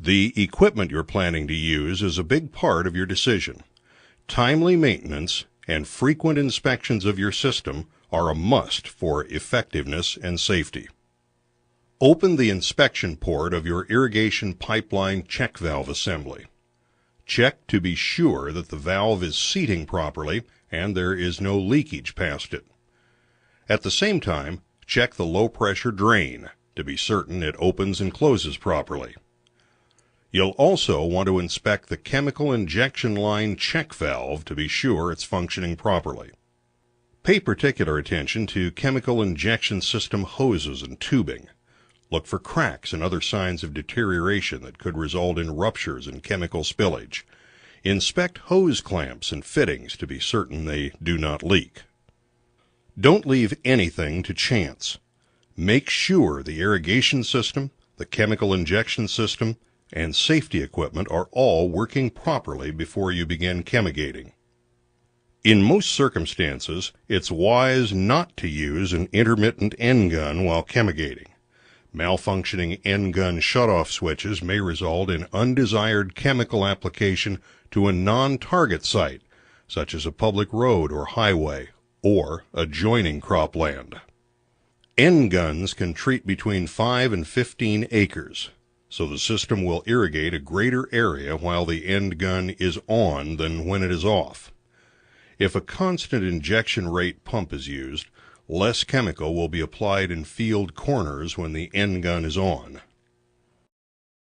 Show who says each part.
Speaker 1: The equipment you're planning to use is a big part of your decision. Timely maintenance and frequent inspections of your system are a must for effectiveness and safety. Open the inspection port of your irrigation pipeline check valve assembly. Check to be sure that the valve is seating properly and there is no leakage past it. At the same time, check the low-pressure drain to be certain it opens and closes properly. You'll also want to inspect the chemical injection line check valve to be sure it's functioning properly. Pay particular attention to chemical injection system hoses and tubing. Look for cracks and other signs of deterioration that could result in ruptures and chemical spillage. Inspect hose clamps and fittings to be certain they do not leak. Don't leave anything to chance. Make sure the irrigation system, the chemical injection system, and safety equipment are all working properly before you begin chemigating. In most circumstances, it's wise not to use an intermittent end gun while chemigating. Malfunctioning end gun shutoff switches may result in undesired chemical application to a non-target site, such as a public road or highway, or adjoining cropland. End guns can treat between 5 and 15 acres, so the system will irrigate a greater area while the end gun is on than when it is off. If a constant injection rate pump is used, less chemical will be applied in field corners when the end gun is on.